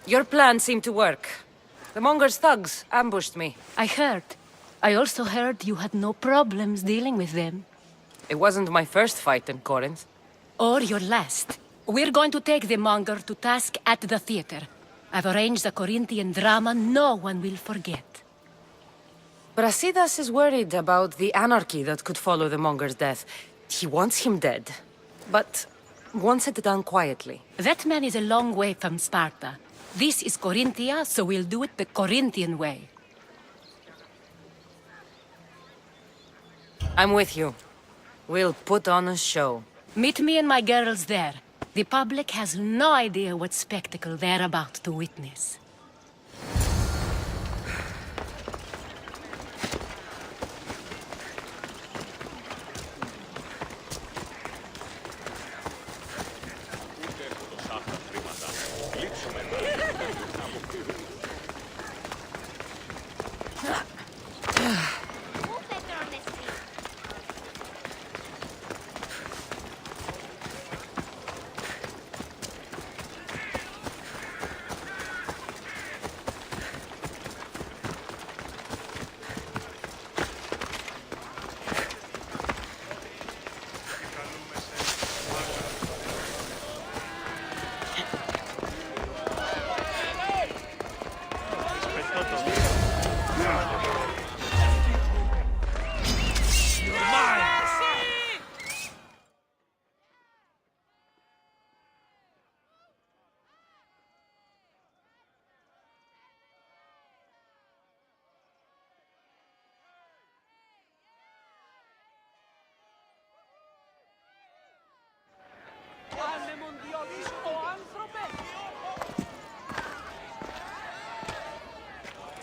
Your plan seemed to work. The Monger's thugs ambushed me. I heard. I also heard you had no problems dealing with them. It wasn't my first fight in Corinth. Or your last. We're going to take the Monger to task at the theater. I've arranged a Corinthian drama no one will forget. Brasidas is worried about the anarchy that could follow the Monger's death. He wants him dead, but wants it done quietly. That man is a long way from Sparta. This is Corinthia, so we'll do it the Corinthian way. I'm with you. We'll put on a show. Meet me and my girls there. The public has no idea what spectacle they're about to witness.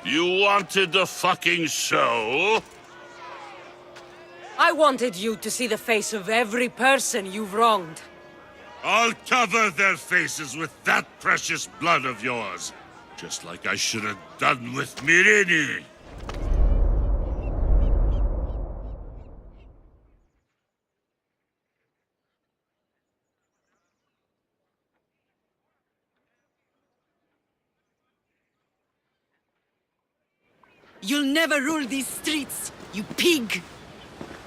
You wanted the fucking show? I wanted you to see the face of every person you've wronged. I'll cover their faces with that precious blood of yours. Just like I should have done with Mirini. You'll never rule these streets, you pig!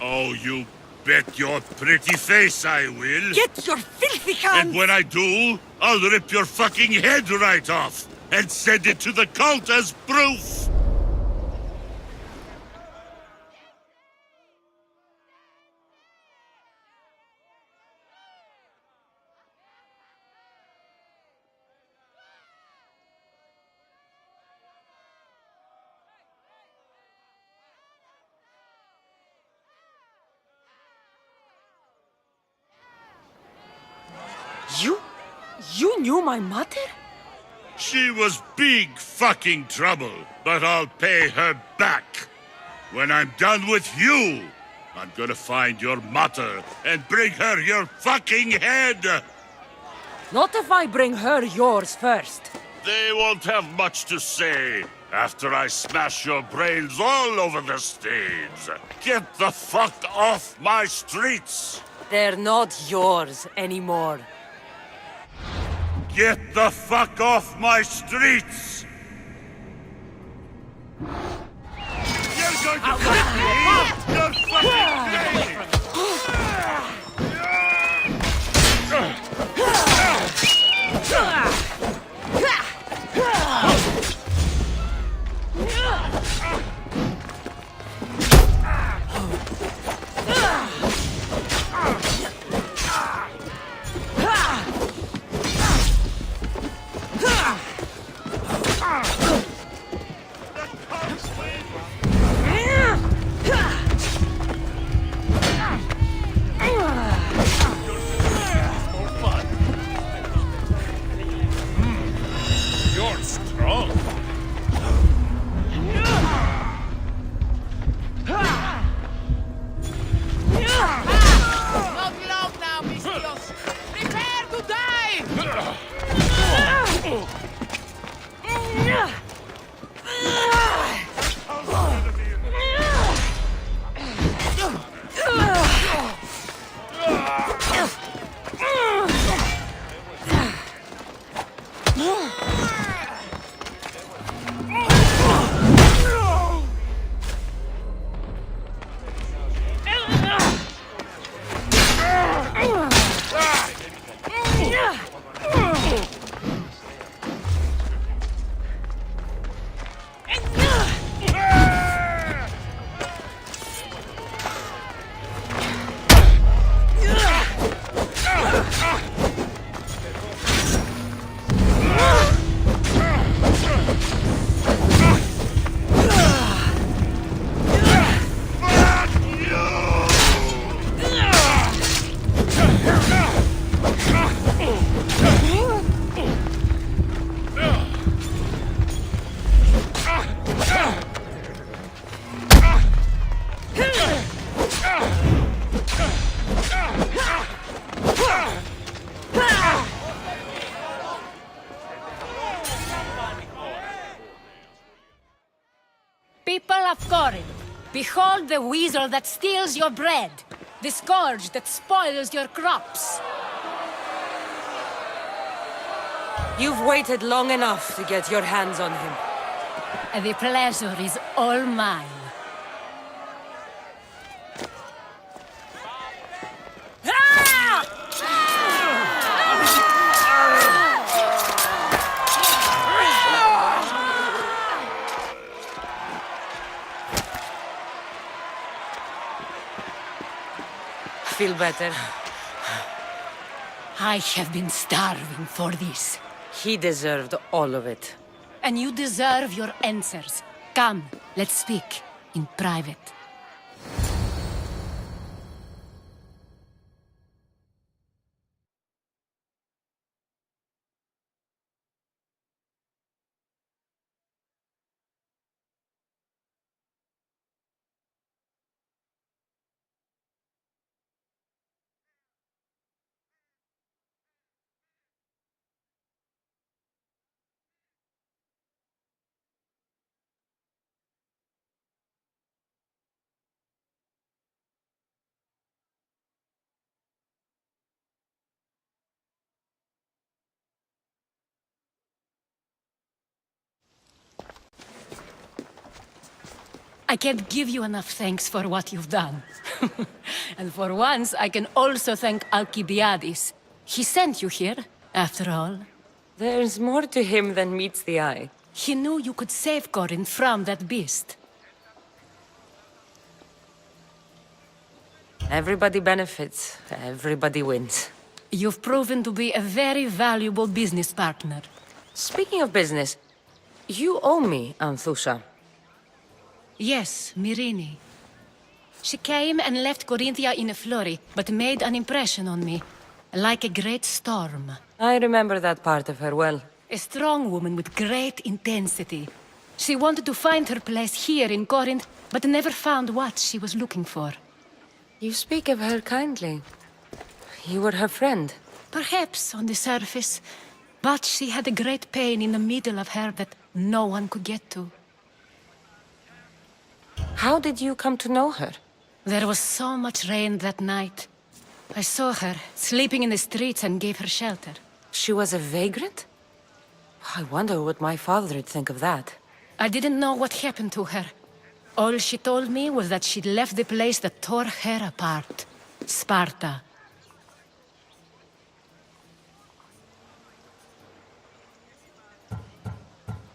Oh, you bet your pretty face I will. Get your filthy hands! And when I do, I'll rip your fucking head right off and send it to the cult as proof! You knew my mother? She was big fucking trouble, but I'll pay her back. When I'm done with you, I'm gonna find your mother and bring her your fucking head! Not if I bring her yours first. They won't have much to say after I smash your brains all over the stage. Get the fuck off my streets! They're not yours anymore. Get the fuck off my streets! You're going to kill me! You're fucking of Corinth, behold the weasel that steals your bread, the scourge that spoils your crops. You've waited long enough to get your hands on him. The pleasure is all mine. Feel better? I have been starving for this. He deserved all of it. And you deserve your answers. Come, let's speak in private. I can't give you enough thanks for what you've done. And for once, I can also thank Alcibiades. He sent you here, after all. There's more to him than meets the eye. He knew you could save Corinth from that beast. Everybody benefits, everybody wins. You've proven to be a very valuable business partner. Speaking of business, you owe me, Anthusha. Yes, Myrine. She came and left Corinthia in a flurry, but made an impression on me. Like a great storm. I remember that part of her well. A strong woman with great intensity. She wanted to find her place here in Corinth, but never found what she was looking for. You speak of her kindly. You were her friend. Perhaps on the surface, but she had a great pain in the middle of her that no one could get to. How did you come to know her? There was so much rain that night. I saw her, sleeping in the streets, and gave her shelter. She was a vagrant? I wonder what my father would think of that. I didn't know what happened to her. All she told me was that she'd left the place that tore her apart. Sparta.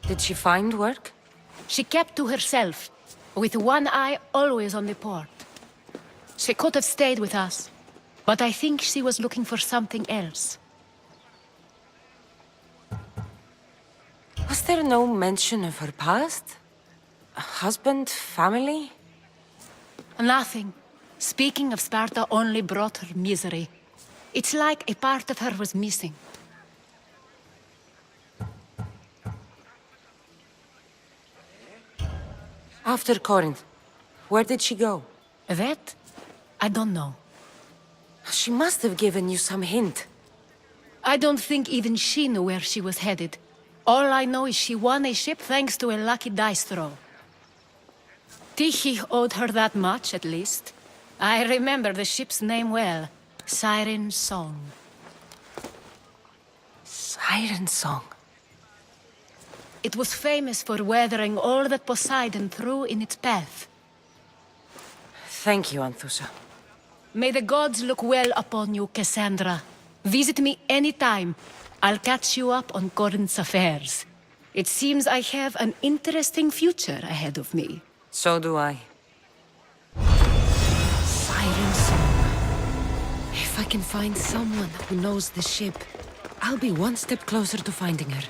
Did she find work? She kept to herself, with one eye always on the port. She could have stayed with us, but I think she was looking for something else. Was there no mention of her past? A husband, family? Nothing. Speaking of Sparta only brought her misery. It's like a part of her was missing. After Corinth, where did she go? That? I don't know. She must have given you some hint. I don't think even she knew where she was headed. All I know is she won a ship thanks to a lucky dice throw. Tyche owed her that much, at least. I remember the ship's name well. Siren Song. Siren Song. It was famous for weathering all that Poseidon threw in its path. Thank you, Anthusha. May the gods look well upon you, Cassandra. Visit me anytime. I'll catch you up on Corinth's affairs. It seems I have an interesting future ahead of me. So do I. Siren Song. If I can find someone who knows the ship, I'll be one step closer to finding her.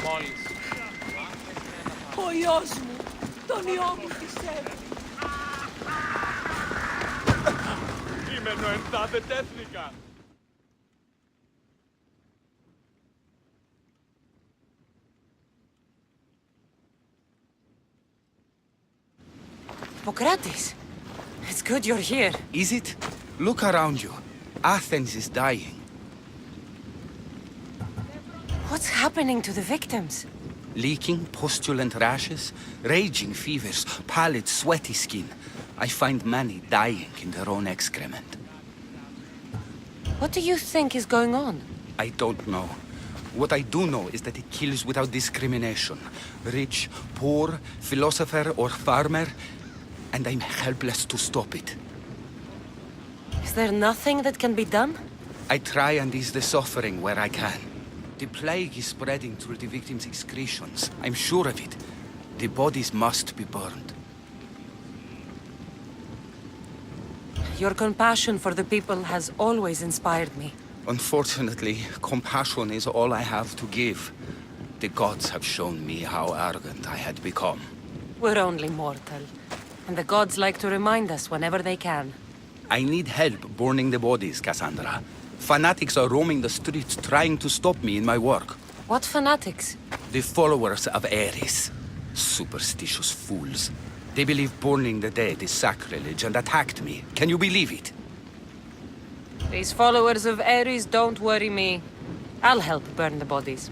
Μόλις. Ο γιος μου, τον ιό μου πιστεύει. Είμαι νοεντά, δεν τέθηκα. Hippocrates, it's good you're here. Is it? Look around you. Athens is dying. What's happening to the victims? Leaking, pustulent rashes, raging fevers, pallid, sweaty skin. I find many dying in their own excrement. What do you think is going on? I don't know. What I do know is that it kills without discrimination. Rich, poor, philosopher or farmer, and I'm helpless to stop it. Is there nothing that can be done? I try and ease the suffering where I can. The plague is spreading through the victims' excretions. I'm sure of it. The bodies must be burned. Your compassion for the people has always inspired me. Unfortunately, compassion is all I have to give. The gods have shown me how arrogant I had become. We're only mortal. And the gods like to remind us whenever they can. I need help burning the bodies, Cassandra. Fanatics are roaming the streets trying to stop me in my work. What fanatics? The followers of Ares. Superstitious fools. They believe burning the dead is sacrilege and attacked me. Can you believe it? These followers of Ares don't worry me. I'll help burn the bodies.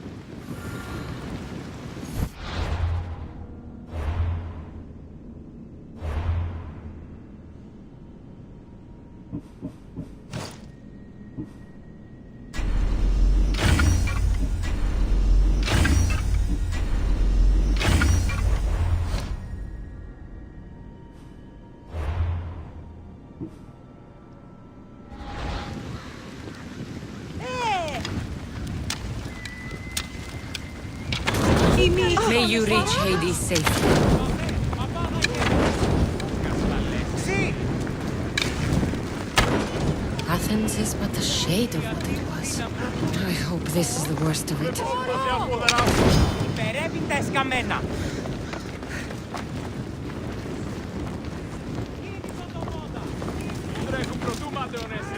May you reach Hades safely. Athens is but the shade of what it was. I hope this is the worst of it. Υπερεύει τα εσκαμμένα. Τρέχουν πρωτού ματαιώνεσαι.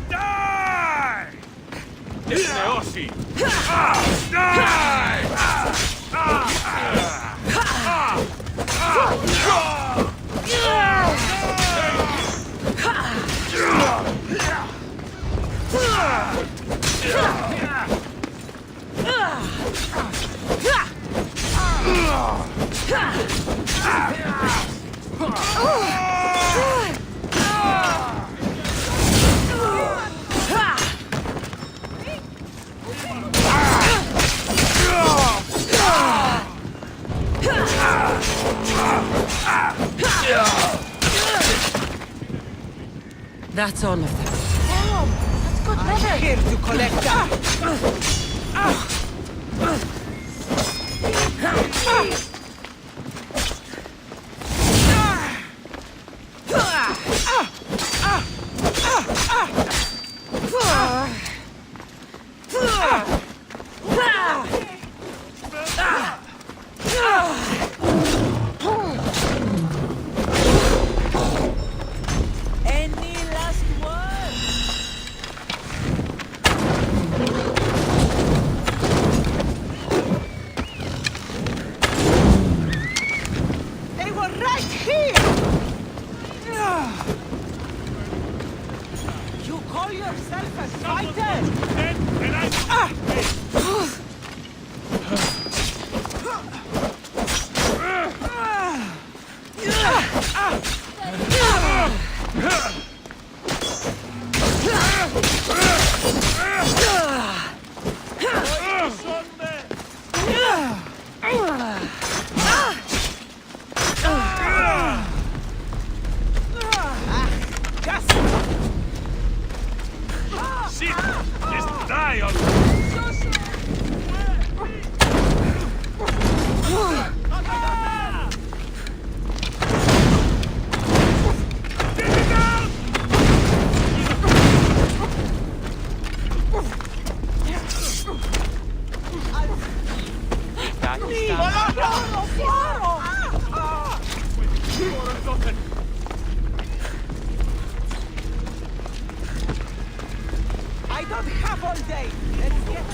Die! Νεώσει! That's all of them. I'm here to collect them. Any last words? They were right here! You call yourself a fighter? Shit! Just die on I don't have all day. Let's get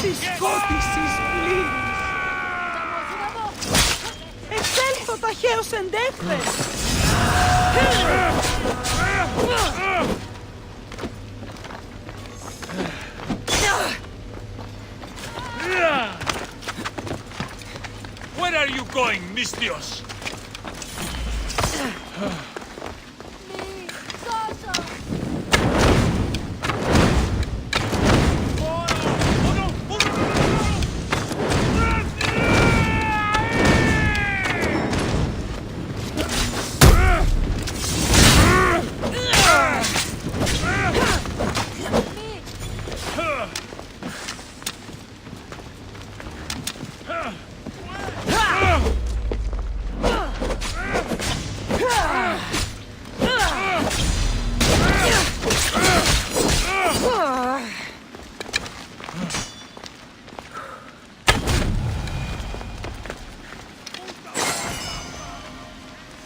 This Odyssey, please. Εξέλθω ταχαίως εντεύθεν. Where are you going, Mistios?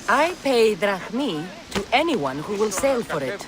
I pay drachmi to anyone who will sail for it.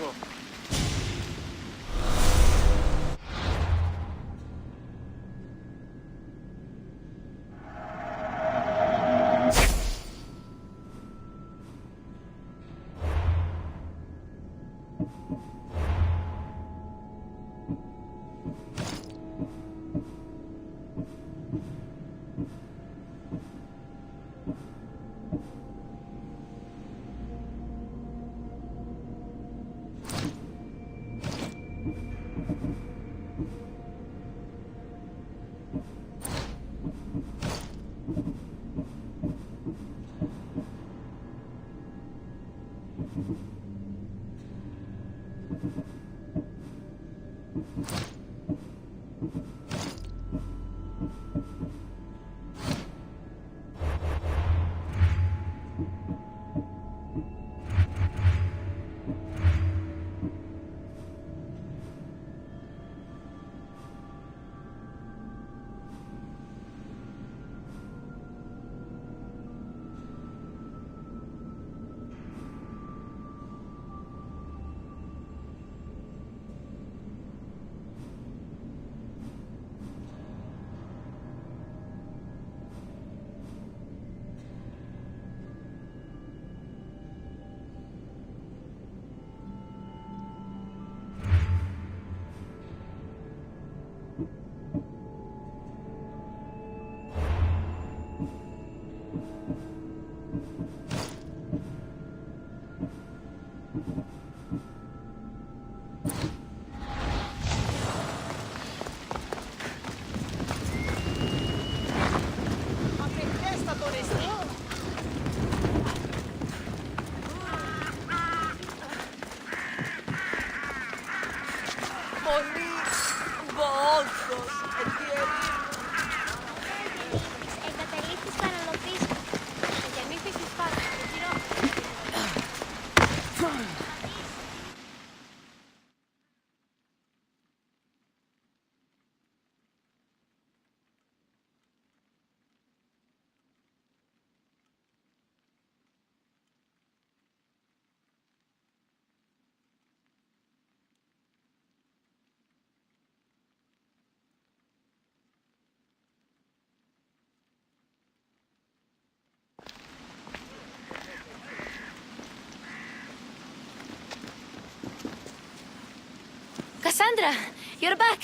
Cassandra, you're back.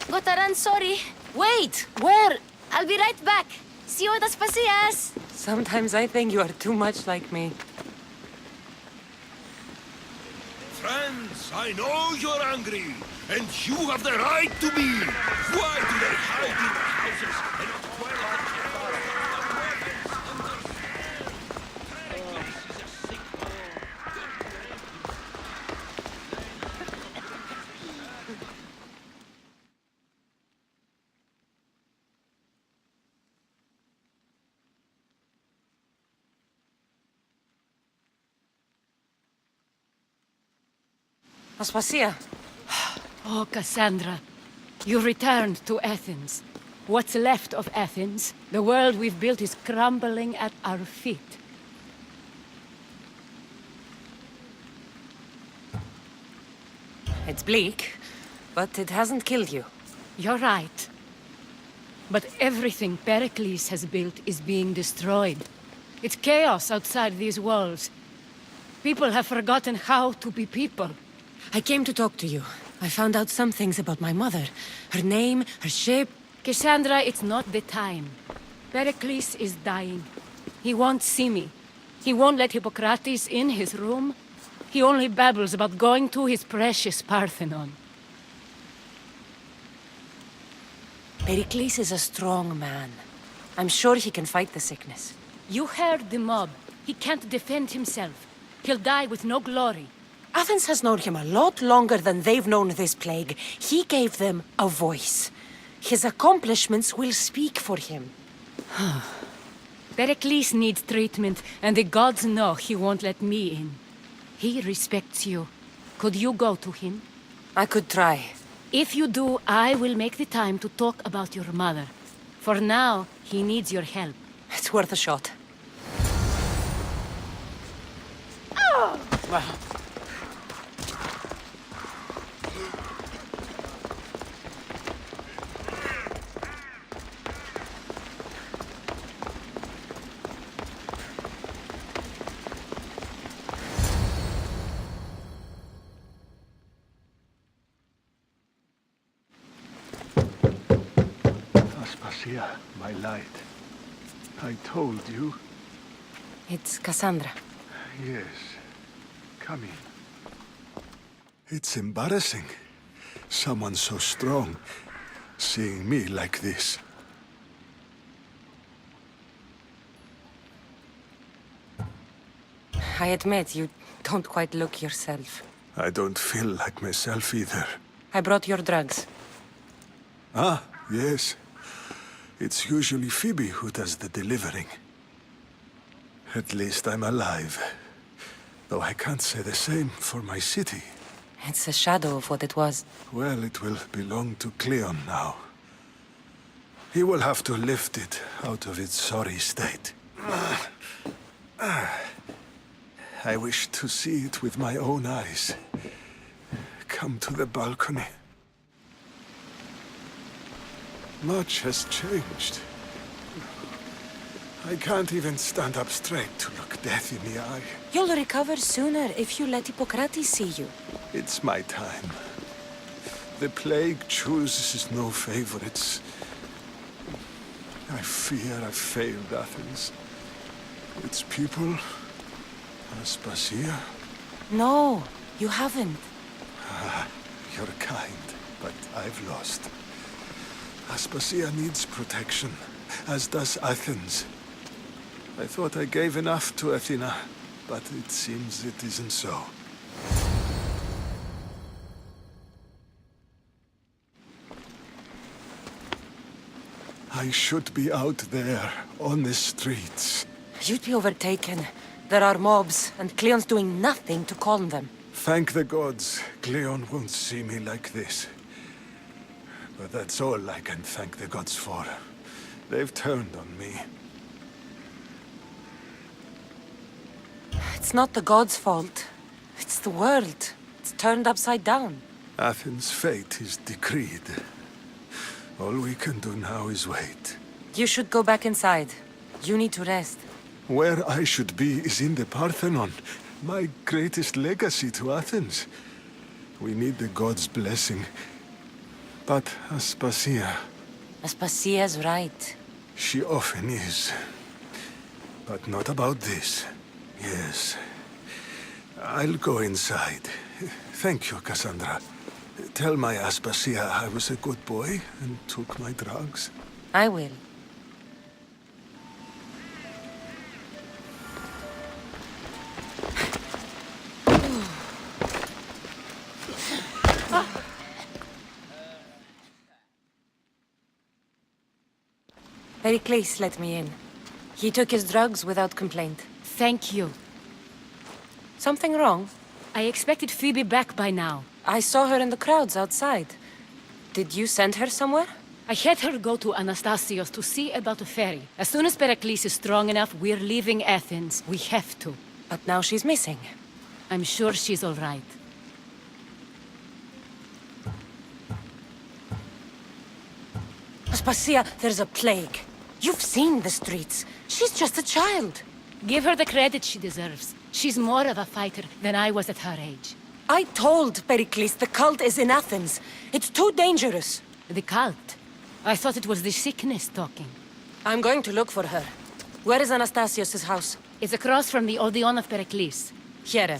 Gotta run, sorry. Wait! Where? I'll be right back. See you at the Spasias. Sometimes I think you are too much like me. Friends, I know you're angry, and you have the right to be. Why do they hide in the houses and not dwell at the Aspasia. Oh, Cassandra, you returned to Athens. What's left of Athens, the world we've built is crumbling at our feet. It's bleak, but it hasn't killed you. You're right. But everything Pericles has built is being destroyed. It's chaos outside these walls. People have forgotten how to be people. I came to talk to you. I found out some things about my mother. Her name, her shape. Cassandra, it's not the time. Pericles is dying. He won't see me. He won't let Hippocrates in his room. He only babbles about going to his precious Parthenon. Pericles is a strong man. I'm sure he can fight the sickness. You heard the mob. He can't defend himself. He'll die with no glory. Athens has known him a lot longer than they've known this plague. He gave them a voice. His accomplishments will speak for him. Pericles needs treatment, and the gods know he won't let me in. He respects you. Could you go to him? I could try. If you do, I will make the time to talk about your mother. For now, he needs your help. It's worth a shot. Aspasia, my light. I told you. It's Cassandra. Yes. Come in. It's embarrassing. Someone so strong seeing me like this. I admit, you don't quite look yourself. I don't feel like myself either. I brought your drugs. Ah, yes. It's usually Phoebe who does the delivering. At least I'm alive. Though I can't say the same for my city. It's a shadow of what it was. Well, it will belong to Cleon now. He will have to lift it out of its sorry state. I wish to see it with my own eyes. Come to the balcony. Much has changed. I can't even stand up straight to look death in the eye. You'll recover sooner if you let Hippocrates see you. It's my time. The plague chooses no favorites. I fear I've failed Athens. Its people, Aspasia. No, you haven't. You're kind, but I've lost. Aspasia needs protection, as does Athens. I thought I gave enough to Athena, but it seems it isn't so. I should be out there, on the streets. You'd be overtaken. There are mobs, and Cleon's doing nothing to calm them. Thank the gods, Cleon won't see me like this. But that's all I can thank the gods for. They've turned on me. It's not the gods' fault. It's the world. It's turned upside down. Athens' fate is decreed. All we can do now is wait. You should go back inside. You need to rest. Where I should be is in the Parthenon, my greatest legacy to Athens. We need the gods' blessing. But Aspasia... Aspasia's right. She often is. But not about this. Yes. I'll go inside. Thank you, Cassandra. Tell my Aspasia I was a good boy and took my drugs. I will. Pericles let me in. He took his drugs without complaint. Thank you. Something wrong? I expected Phoebe back by now. I saw her in the crowds outside. Did you send her somewhere? I had her go to Anastasios to see about a ferry. As soon as Pericles is strong enough, we're leaving Athens. We have to. But now she's missing. I'm sure she's all right. Aspasia, there's a plague. You've seen the streets. She's just a child. Give her the credit she deserves. She's more of a fighter than I was at her age. I told Pericles the cult is in Athens. It's too dangerous. The cult? I thought it was the sickness talking. I'm going to look for her. Where is Anastasios' house? It's across from the Odeon of Pericles. Here.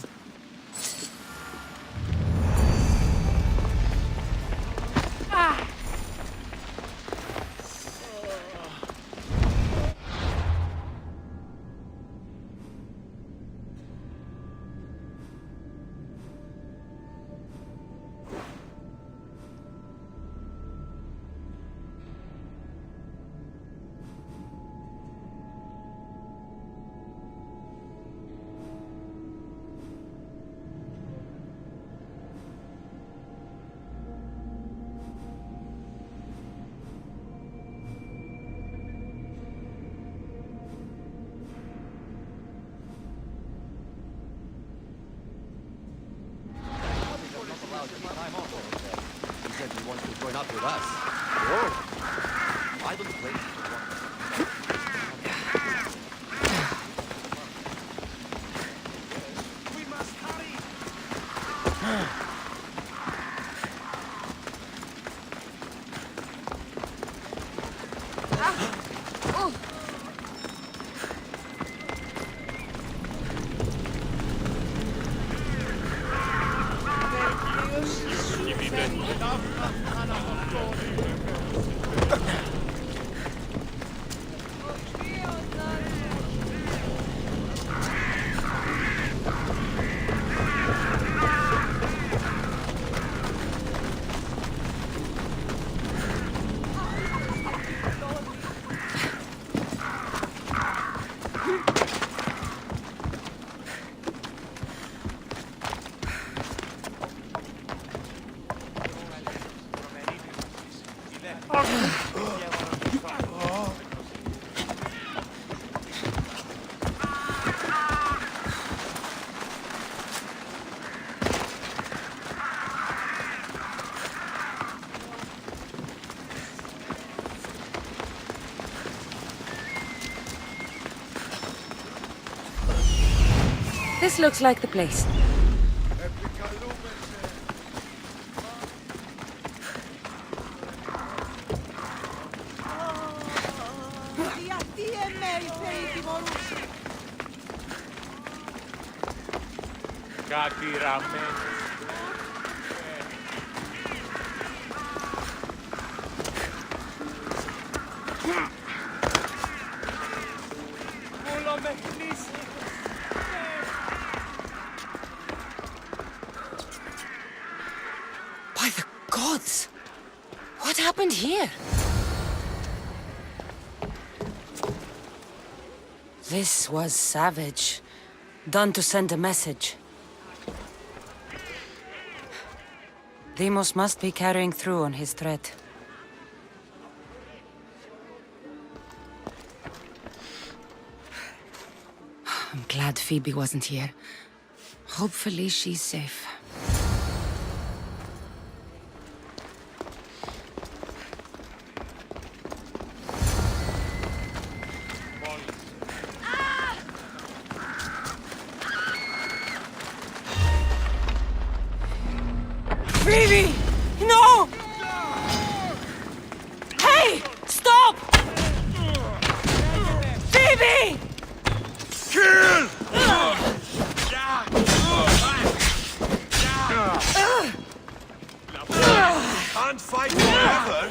With us? Oh. I don't blame you. We must hurry! This looks like the place. Γιατί εμέ οι θεοί τιμωρούσαν. Κάτι ραμμένο. Πούλο με χνήσει. By the gods! What happened here? This was savage. Done to send a message. Deimos must be carrying through on his threat. I'm glad Phoebe wasn't here. Hopefully she's safe. Phoebe! No! Hey! Stop! Phoebe! Kill! Can't fight forever.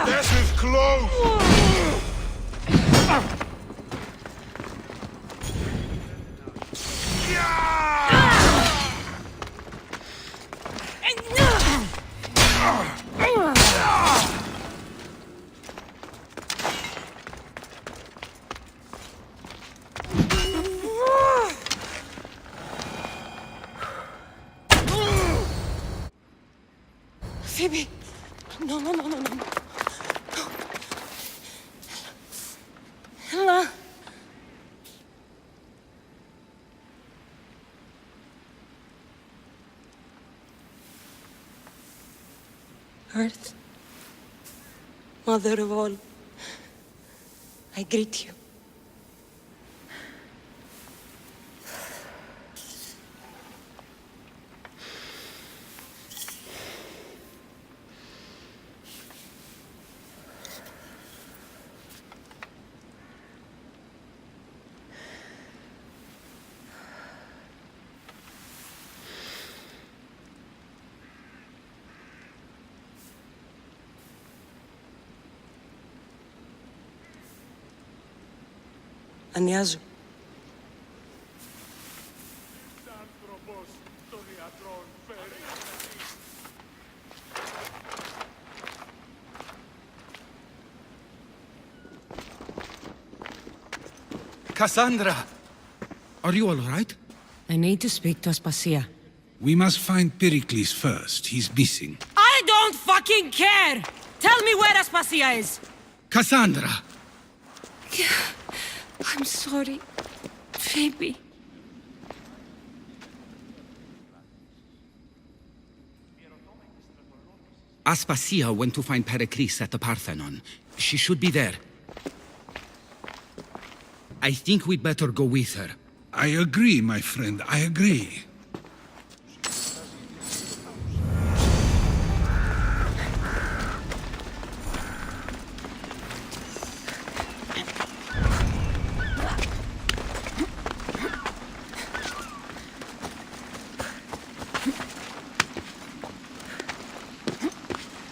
This is close! Phoebe! No, no, no, no, no. Ella! Earth, Mother of all, I greet you. Ανιάζω. Cassandra! Are you all right? I need to speak to Aspasia. We must find Pericles first. He's missing. I don't fucking care! Tell me where Aspasia is! Cassandra! I'm sorry, Phoebe. Aspasia went to find Pericles at the Parthenon. She should be there. I think we'd better go with her. I agree, my friend. I agree.